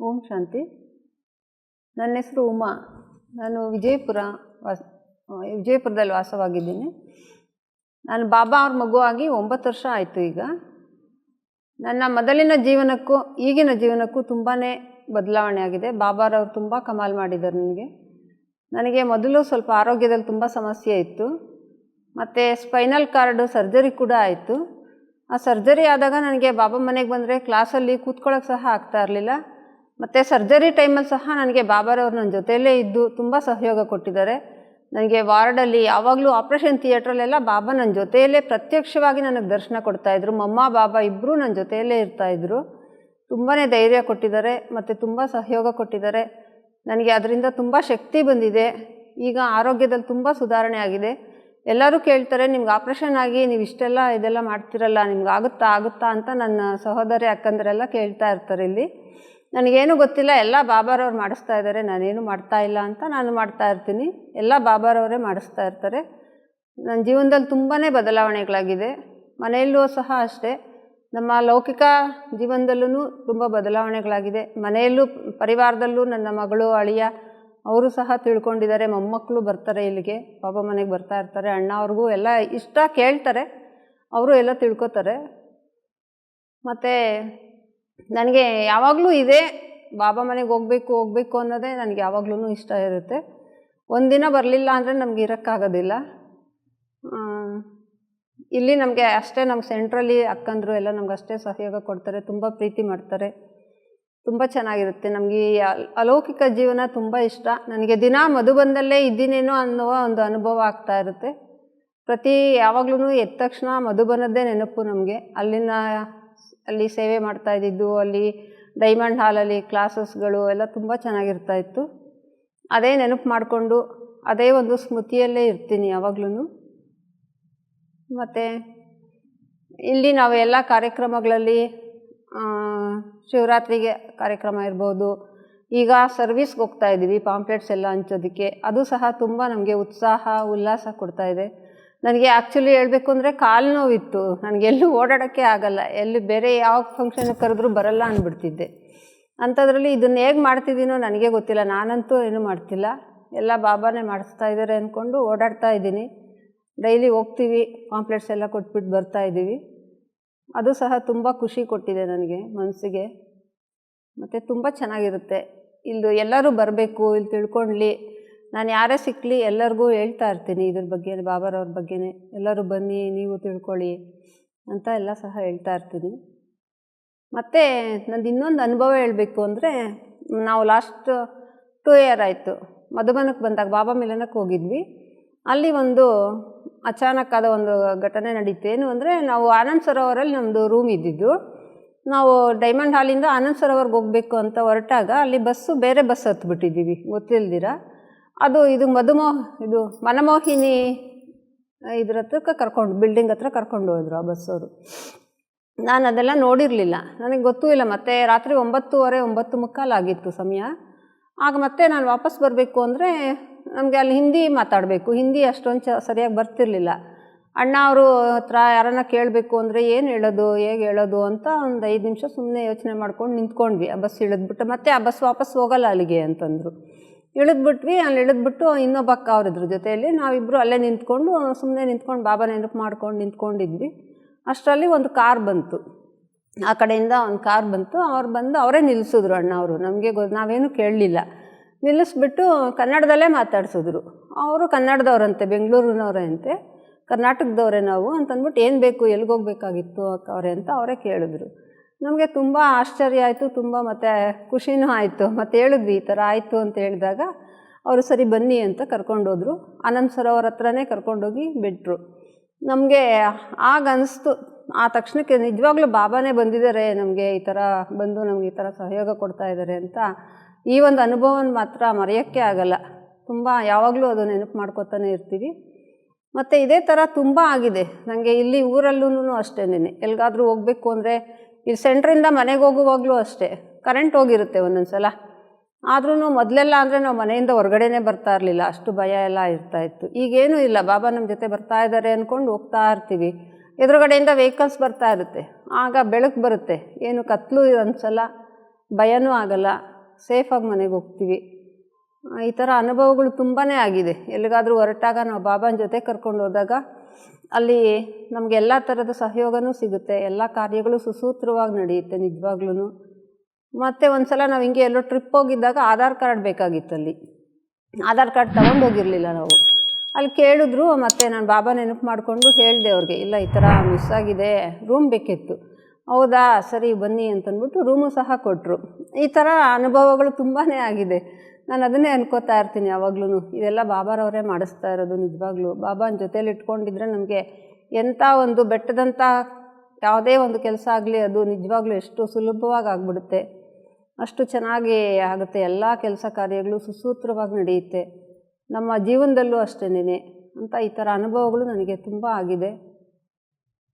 ಓಂ ಶಾಂತಿ. ನನ್ನ ಹೆಸರು ಉಮಾ. ನಾನು ವಿಜಯಪುರದಲ್ಲಿ ವಾಸವಾಗಿದ್ದೀನಿ. ನಾನು ಬಾಬಾ ಅವ್ರ ಮಗುವಾಗಿ 9 ವರ್ಷ ಆಯಿತು. ಈಗ ನನ್ನ ಮೊದಲಿನ ಜೀವನಕ್ಕೂ ಈಗಿನ ಜೀವನಕ್ಕೂ ತುಂಬಾ ಬದಲಾವಣೆ ಆಗಿದೆ. ಬಾಬಾರವರು ತುಂಬ ಕಮಾಲ್ ಮಾಡಿದ್ದಾರೆ. ನನಗೆ ಮೊದಲು ಸ್ವಲ್ಪ ಆರೋಗ್ಯದಲ್ಲಿ ತುಂಬ ಸಮಸ್ಯೆ ಇತ್ತು. ಮತ್ತು ಸ್ಪೈನಲ್ ಕಾರ್ಡ್ ಸರ್ಜರಿ ಕೂಡ ಆಯಿತು. ಆ ಸರ್ಜರಿ ಆದಾಗ ನನಗೆ ಬಾಬಾ ಮನೆಗೆ ಬಂದರೆ ಕ್ಲಾಸಲ್ಲಿ ಕೂತ್ಕೊಳ್ಳೋಕೆ ಸಹ ಆಗ್ತಾ ಇರಲಿಲ್ಲ. ಮತ್ತು ಸರ್ಜರಿ ಟೈಮಲ್ಲಿ ಸಹ ನನಗೆ ಬಾಬಾರವ್ರು ನನ್ನ ಜೊತೆಯಲ್ಲೇ ಇದ್ದು ತುಂಬ ಸಹಯೋಗ ಕೊಟ್ಟಿದ್ದಾರೆ. ನನಗೆ ವಾರ್ಡಲ್ಲಿ ಯಾವಾಗಲೂ ಆಪ್ರೇಷನ್ ಥಿಯೇಟ್ರಲ್ಲೆಲ್ಲ ಬಾಬಾ ನನ್ನ ಜೊತೆಯಲ್ಲೇ ಪ್ರತ್ಯಕ್ಷವಾಗಿ ನನಗೆ ದರ್ಶನ ಕೊಡ್ತಾಯಿದ್ರು. ಮಮ್ಮ ಬಾಬಾ ಇಬ್ಬರೂ ನನ್ನ ಜೊತೆಯಲ್ಲೇ ಇರ್ತಾಯಿದ್ರು. ತುಂಬಾ ಧೈರ್ಯ ಕೊಟ್ಟಿದ್ದಾರೆ ಮತ್ತು ತುಂಬ ಸಹಯೋಗ ಕೊಟ್ಟಿದ್ದಾರೆ. ನನಗೆ ಅದರಿಂದ ತುಂಬ ಶಕ್ತಿ ಬಂದಿದೆ. ಈಗ ಆರೋಗ್ಯದಲ್ಲಿ ತುಂಬ ಸುಧಾರಣೆ ಆಗಿದೆ. ಎಲ್ಲರೂ ಕೇಳ್ತಾರೆ, ನಿಮ್ಗೆ ಆಪ್ರೇಷನ್ ಆಗಿ ನೀವು ಇದೆಲ್ಲ ಮಾಡ್ತಿರಲ್ಲ, ನಿಮ್ಗೆ ಆಗುತ್ತಾ ಅಂತ ನನ್ನ ಸಹೋದರಿ ಅಕ್ಕಂದರೆಲ್ಲ ಕೇಳ್ತಾ ಇರ್ತಾರೆ. ಇಲ್ಲಿ ನನಗೇನು ಗೊತ್ತಿಲ್ಲ, ಎಲ್ಲ ಬಾಬಾರವ್ರು ಮಾಡಿಸ್ತಾ ಇದ್ದಾರೆ, ನಾನೇನು ಮಾಡ್ತಾ ಇಲ್ಲ ಅಂತ ನಾನು ಮಾಡ್ತಾ ಇರ್ತೀನಿ. ಎಲ್ಲ ಬಾಬಾರವರೇ ಮಾಡಿಸ್ತಾ ಇರ್ತಾರೆ. ನನ್ನ ಜೀವನದಲ್ಲಿ ತುಂಬಾ ಬದಲಾವಣೆಗಳಾಗಿದೆ. ಮನೆಯಲ್ಲೂ ಸಹ ಅಷ್ಟೇ, ನಮ್ಮ ಲೌಕಿಕ ಜೀವನದಲ್ಲೂ ತುಂಬ ಬದಲಾವಣೆಗಳಾಗಿದೆ. ಮನೆಯಲ್ಲೂ ಪರಿವಾರದಲ್ಲೂ ನನ್ನ ಮಗಳು ಅಳಿಯ ಅವರು ಸಹ ತಿಳ್ಕೊಂಡಿದ್ದಾರೆ. ಮೊಮ್ಮಕ್ಕಳು ಬರ್ತಾರೆ, ಇಲ್ಲಿಗೆ ಬಾಬಾ ಮನೆಗೆ ಬರ್ತಾ ಇರ್ತಾರೆ. ಅಣ್ಣ ಅವ್ರಿಗೂ ಎಲ್ಲ ಇಷ್ಟ ಕೇಳ್ತಾರೆ, ಅವರು ಎಲ್ಲ ತಿಳ್ಕೊತಾರೆ. ಮತ್ತು ನನಗೆ ಯಾವಾಗಲೂ ಇದೆ, ಬಾಬಾ ಮನೆಗೆ ಹೋಗಬೇಕು ಅನ್ನೋದೇ ನನಗೆ ಯಾವಾಗಲೂ ಇಷ್ಟ ಇರುತ್ತೆ. ಒಂದಿನ ಬರಲಿಲ್ಲ ಅಂದರೆ ನಮ್ಗೆ ಇರೋಕ್ಕಾಗೋದಿಲ್ಲ. ಇಲ್ಲಿ ನಮಗೆ ಅಷ್ಟೇ, ನಮ್ಮ ಸೆಂಟ್ರಲ್ಲಿ ಅಕ್ಕಂದರು ಎಲ್ಲ ನಮ್ಗೆ ಅಷ್ಟೇ ಸಹಯೋಗ ಕೊಡ್ತಾರೆ, ತುಂಬ ಪ್ರೀತಿ ಮಾಡ್ತಾರೆ. ತುಂಬ ಚೆನ್ನಾಗಿರುತ್ತೆ. ನಮಗೆ ಈ ಅಲೌಕಿಕ ಜೀವನ ತುಂಬ ಇಷ್ಟ. ನನಗೆ ದಿನ ಮಧುಬನದಲ್ಲೇ ಇದ್ದೀನೇನೋ ಅನ್ನುವ ಒಂದು ಅನುಭವ ಆಗ್ತಾ ಇರುತ್ತೆ. ಯಾವಾಗಲೂ ಎದ್ದ ತಕ್ಷಣ ಮಧುಬನದ್ದೇ ನೆನಪು ನಮಗೆ. ಅಲ್ಲಿ ಸೇವೆ ಮಾಡ್ತಾಯಿದ್ದು, ಅಲ್ಲಿ ಡೈಮಂಡ್ ಹಾಲಲ್ಲಿ ಕ್ಲಾಸಸ್ಗಳು ಎಲ್ಲ ತುಂಬ ಚೆನ್ನಾಗಿರ್ತಾಯಿತ್ತು. ಅದೇ ನೆನಪು ಮಾಡಿಕೊಂಡು ಅದೇ ಒಂದು ಸ್ಮೃತಿಯಲ್ಲೇ ಇರ್ತೀನಿ ಯಾವಾಗಲೂ. ಮತ್ತು ಇಲ್ಲಿ ನಾವು ಎಲ್ಲ ಕಾರ್ಯಕ್ರಮಗಳಲ್ಲಿ ಶಿವರಾತ್ರಿಗೆ ಕಾರ್ಯಕ್ರಮ ಇರ್ಬೋದು, ಈಗ ಸರ್ವಿಸ್ಗೆ ಹೋಗ್ತಾಯಿದ್ದೀವಿ ಪಾಂಪ್ಲೆಟ್ಸ್ ಎಲ್ಲ ಹಂಚೋದಕ್ಕೆ. ಅದು ಸಹ ತುಂಬ ನಮಗೆ ಉತ್ಸಾಹ ಉಲ್ಲಾಸ ಕೊಡ್ತಾಯಿದೆ. ನನಗೆ ಆ್ಯಕ್ಚುಲಿ ಹೇಳಬೇಕು ಅಂದರೆ ಕಾಲು ನೋವಿತ್ತು. ನನಗೆಲ್ಲೂ ಓಡಾಡೋಕ್ಕೆ ಆಗಲ್ಲ, ಎಲ್ಲಿ ಬೇರೆ ಯಾವ ಫಂಕ್ಷನ್ಗೆ ಕರೆದ್ರೂ ಬರಲ್ಲ ಅಂದ್ಬಿಡ್ತಿದ್ದೆ. ಅಂಥದ್ರಲ್ಲಿ ಇದನ್ನು ಹೇಗೆ ಮಾಡ್ತಿದ್ದೀನೋ ನನಗೆ ಗೊತ್ತಿಲ್ಲ. ನಾನಂತೂ ಏನೂ ಮಾಡ್ತಿಲ್ಲ, ಎಲ್ಲ ಬಾಬಾನೇ ಮಾಡಿಸ್ತಾ ಇದ್ದಾರೆ ಅಂದ್ಕೊಂಡು ಓಡಾಡ್ತಾ ಇದ್ದೀನಿ. ಡೈಲಿ ಹೋಗ್ತೀವಿ, ಪಾಂಪ್ಲೆಟ್ಸ್ ಎಲ್ಲ ಕೊಟ್ಬಿಟ್ಟು ಬರ್ತಾಯಿದ್ದೀವಿ. ಅದು ಸಹ ತುಂಬ ಖುಷಿ ಕೊಟ್ಟಿದೆ ನನಗೆ ಮನಸ್ಸಿಗೆ. ಮತ್ತು ತುಂಬ ಚೆನ್ನಾಗಿರುತ್ತೆ. ಇಲ್ಲಿ ಎಲ್ಲರೂ ಬರಬೇಕು, ಇಲ್ಲಿ ತಿಳ್ಕೊಳ್ಳಿ. ನಾನು ಯಾರೇ ಸಿಕ್ಕಲಿ ಎಲ್ಲರಿಗೂ ಹೇಳ್ತಾ ಇರ್ತೀನಿ ಇದ್ರ ಬಗ್ಗೆ, ಬಾಬಾರವ್ರ ಬಗ್ಗೆನೇ. ಎಲ್ಲರೂ ಬನ್ನಿ, ನೀವು ತಿಳ್ಕೊಳ್ಳಿ ಅಂತ ಎಲ್ಲ ಸಹ ಹೇಳ್ತಾ ಇರ್ತೀನಿ. ಮತ್ತು ನಂದು ಇನ್ನೊಂದು ಅನುಭವ ಹೇಳಬೇಕು ಅಂದರೆ, ನಾವು ಲಾಸ್ಟ್ 2 ಇಯರ್ ಆಯಿತು ಮಧುಬನಕ್ಕೆ ಬಂದಾಗ ಬಾಬಾ ಮಿಲನಕ್ಕೆ ಹೋಗಿದ್ವಿ. ಅಲ್ಲಿ ಒಂದು ಅಚಾನಕ್ಕಾದ ಒಂದು ಘಟನೆ ನಡೀತು. ಏನು ಅಂದರೆ, ನಾವು ಆನಂದ್ ಸರೋವರಲ್ಲಿ ನಮ್ಮದು ರೂಮ್ ಇದ್ದಿದ್ದು. ನಾವು ಡೈಮಂಡ್ ಹಾಲಿಂದ ಆನಂದ್ ಸರೋವರ್ಗೆ ಹೋಗಬೇಕು ಅಂತ ಹೊರಟಾಗ ಅಲ್ಲಿ ಬೇರೆ ಬಸ್ ಹತ್ಬಿಟ್ಟಿದ್ದೀವಿ ಗೊತ್ತಿಲ್ದಿರ. ಇದು ಮನಮೋಹಿನಿ ಇದ್ರ ಹತ್ರಕ್ಕೆ ಬಿಲ್ಡಿಂಗ್ ಹತ್ರ ಕರ್ಕೊಂಡು ಹೋದ್ರು ಆ ಬಸ್ಸವರು. ನಾನು ಅದೆಲ್ಲ ನೋಡಿರಲಿಲ್ಲ, ನನಗೆ ಗೊತ್ತೂ ಇಲ್ಲ. ಮತ್ತು ರಾತ್ರಿ 9:30 ಆಗಿತ್ತು ಸಮಯ. ಆಗ ಮತ್ತೆ ನಾನು ವಾಪಸ್ ಬರಬೇಕು ಅಂದರೆ ನಮಗೆ ಅಲ್ಲಿ ಹಿಂದಿ ಮಾತಾಡಬೇಕು. ಹಿಂದಿ ಅಷ್ಟೊಂದು ಸರಿಯಾಗಿ ಬರ್ತಿರಲಿಲ್ಲ. ಅಣ್ಣ ಅವರು ಹತ್ರ ಯಾರನ್ನ ಕೇಳಬೇಕು ಅಂದರೆ ಏನು ಹೇಳೋದು, ಹೇಗೆ ಹೇಳೋದು ಅಂತ ಒಂದು 5 ನಿಮಿಷ ಸುಮ್ಮನೆ ಯೋಚನೆ ಮಾಡ್ಕೊಂಡು ನಿಂತ್ಕೊಂಡ್ವಿ. ಆ ಬಸ್ ಇಳಿದ್ಬಿಟ್ಟು ಮತ್ತೆ ಆ ಬಸ್ ವಾಪಸ್ ಹೋಗಲ್ಲ ಅಲ್ಲಿಗೆ ಅಂತಂದರು. ಇಳಿದ್ಬಿಟ್ವಿ. ಅಲ್ಲಿ ಇಳಿದ್ಬಿಟ್ಟು ಇನ್ನೊಬ್ಬ ಅಕ್ಕ ಅವರಿದ್ರು ಜೊತೆಯಲ್ಲಿ. ನಾವಿಬ್ಬರು ಅಲ್ಲೇ ಸುಮ್ಮನೆ ನಿಂತ್ಕೊಂಡು ಬಾಬಾ ನೆನಪು ಮಾಡ್ಕೊಂಡು ನಿಂತ್ಕೊಂಡಿದ್ವಿ. ಅಷ್ಟರಲ್ಲಿ ಒಂದು ಕಾರ್ ಬಂತು, ಆ ಕಡೆಯಿಂದ ಒಂದು ಕಾರ್ ಬಂತು. ಅವ್ರು ಬಂದು ಅವರೇ ನಿಲ್ಲಿಸಿದ್ರು ಅಣ್ಣ ಅವರು. ನಮಗೆ ನಾವೇನು ಕೇಳಲಿಲ್ಲ. ನಿಲ್ಲಿಸ್ಬಿಟ್ಟು ಕನ್ನಡದಲ್ಲೇ ಮಾತಾಡ್ಸಿದ್ರು. ಅವರು ಕನ್ನಡದವ್ರಂತೆ, ಬೆಂಗಳೂರಿನವರೇ ಅಂತೆ, ಕರ್ನಾಟಕದವರೇ ನಾವು ಅಂತಂದ್ಬಿಟ್ಟು, ಏನು ಬೇಕು, ಎಲ್ಲಿಗೋಗ್ಬೇಕಾಗಿತ್ತು ಅಕ್ಕ ಅವರೇ ಅಂತ ಅವರೇ ಕೇಳಿದ್ರು. ನಮಗೆ ತುಂಬ ಆಶ್ಚರ್ಯ ಆಯಿತು, ತುಂಬ ಮತ್ತು ಖುಷಿನೂ ಆಯಿತು. ಮತ್ತು ಹೇಳಿದ್ವಿ ಈ ಥರ ಆಯಿತು ಅಂತ ಹೇಳಿದಾಗ ಅವರು ಸರಿ ಬನ್ನಿ ಅಂತ ಕರ್ಕೊಂಡೋದ್ರು. ಆನಂದ್ ಸರೋವರ ಹತ್ರನೇ ಕರ್ಕೊಂಡೋಗಿ ಬಿಟ್ಟರು. ನಮಗೆ ಆಗ ಅನ್ನಿಸ್ತು, ಆ ತಕ್ಷಣಕ್ಕೆ ನಿಜವಾಗ್ಲೂ ಬಾಬಾನೇ ಬಂದಿದ್ದಾರೆ ನಮಗೆ, ಈ ಥರ ಬಂದು ನಮಗೆ ಈ ಥರ ಸಹಯೋಗ ಕೊಡ್ತಾ ಇದ್ದಾರೆ ಅಂತ. ಈ ಒಂದು ಅನುಭವನ ಮಾತ್ರ ಮರೆಯೋಕ್ಕೆ ಆಗಲ್ಲ. ತುಂಬ ಯಾವಾಗಲೂ ಅದು ನೆನಪು ಮಾಡ್ಕೊತಾನೆ ಇರ್ತೀವಿ. ಮತ್ತು ಇದೇ ಥರ ತುಂಬ ಆಗಿದೆ ನನಗೆ. ಇಲ್ಲಿ ಊರಲ್ಲೂ ಅಷ್ಟೇನೆ, ಎಲ್ಲಿಗಾದರೂ ಹೋಗಬೇಕು ಅಂದರೆ ಇಲ್ಲಿ ಸೆಂಟ್ರಿಂದ ಮನೆಗೆ ಹೋಗುವಾಗಲೂ ಅಷ್ಟೇ ಕರೆಂಟ್ ಹೋಗಿರುತ್ತೆ ಒಂದೊಂದು ಸಲ. ಆದ್ರೂ ಮೊದಲೆಲ್ಲ ಅಂದರೆ ನಾವು ಮನೆಯಿಂದ ಹೊರಗಡೆನೇ ಬರ್ತಾ ಇರಲಿಲ್ಲ, ಅಷ್ಟು ಭಯ ಎಲ್ಲ ಇರ್ತಾಯಿತ್ತು. ಈಗೇನೂ ಇಲ್ಲ, ಬಾಬಾ ನಮ್ಮ ಜೊತೆ ಬರ್ತಾ ಇದ್ದಾರೆ ಅಂದ್ಕೊಂಡು ಹೋಗ್ತಾ ಇರ್ತೀವಿ. ಎದುರುಗಡೆಯಿಂದ ವೆಹಿಕಲ್ಸ್ ಬರ್ತಾ ಇರುತ್ತೆ, ಆಗ ಬೆಳಕು ಬರುತ್ತೆ, ಏನು ಕತ್ಲು ಅನ್ಸಲ್ಲ, ಭಯನೂ ಆಗಲ್ಲ. ಸೇಫಾಗಿ ಮನೆಗೆ ಹೋಗ್ತೀವಿ. ಈ ಥರ ಅನುಭವಗಳು ತುಂಬಾ ಆಗಿದೆ. ಎಲ್ಲಿಗಾದರೂ ಹೊರಟಾಗ ನಾವು ಬಾಬಾನ ಜೊತೆ ಕರ್ಕೊಂಡು ಹೋದಾಗ ಅಲ್ಲಿ ನಮಗೆ ಎಲ್ಲ ಥರದ ಸಹಯೋಗನೂ ಸಿಗುತ್ತೆ, ಎಲ್ಲ ಕಾರ್ಯಗಳು ಸುಸೂತ್ರವಾಗಿ ನಡೆಯುತ್ತೆ ನಿಜವಾಗ್ಲೂ. ಮತ್ತು ಒಂದು ಸಲ ನಾವು ಹಿಂಗೆ ಎಲ್ಲೋ ಟ್ರಿಪ್ ಹೋಗಿದ್ದಾಗ ಆಧಾರ್ ಕಾರ್ಡ್ ಬೇಕಾಗಿತ್ತಲ್ಲಿ. ಆಧಾರ್ ಕಾರ್ಡ್ ತೊಗೊಂಡೋಗಿರಲಿಲ್ಲ ನಾವು. ಅಲ್ಲಿ ಕೇಳಿದ್ರು, ಮತ್ತು ನಾನು ಬಾಬಾ ನೆನಪು ಮಾಡಿಕೊಂಡು ಹೇಳಿದೆ ಅವ್ರಿಗೆ, ಇಲ್ಲ ಈ ಥರ ಮಿಸ್ ಆಗಿದೆ, ರೂಮ್ ಬೇಕಿತ್ತು. ಹೌದಾ, ಸರಿ ಬನ್ನಿ ಅಂತಂದ್ಬಿಟ್ಟು ರೂಮು ಸಹ ಕೊಟ್ಟರು. ಈ ಥರ ಅನುಭವಗಳು ತುಂಬಾ ಆಗಿದೆ. ನಾನು ಅದನ್ನೇ ಅನ್ಕೋತಾ ಇರ್ತೀನಿ ಯಾವಾಗ್ಲೂ, ಇದೆಲ್ಲ ಬಾಬಾರವರೇ ಮಾಡಿಸ್ತಾ ಇರೋದು ನಿಜವಾಗ್ಲೂ. ಬಾಬಾನ ಜೊತೇಲಿ ಇಟ್ಕೊಂಡಿದ್ರೆ ನಮಗೆ ಎಂಥ ಒಂದು ಬೆಟ್ಟದಂಥ ಯಾವುದೇ ಒಂದು ಕೆಲಸ ಆಗಲಿ ಅದು ನಿಜವಾಗ್ಲೂ ಎಷ್ಟು ಸುಲಭವಾಗಿ ಆಗಿಬಿಡುತ್ತೆ, ಅಷ್ಟು ಚೆನ್ನಾಗಿ ಆಗುತ್ತೆ. ಎಲ್ಲ ಕೆಲಸ ಕಾರ್ಯಗಳು ಸುಸೂತ್ರವಾಗಿ ನಡೆಯುತ್ತೆ. ನಮ್ಮ ಜೀವನದಲ್ಲೂ ಅಷ್ಟೇನೆ ಅಂತ ಈ ಥರ ಅನುಭವಗಳು ನನಗೆ ತುಂಬ ಆಗಿದೆ.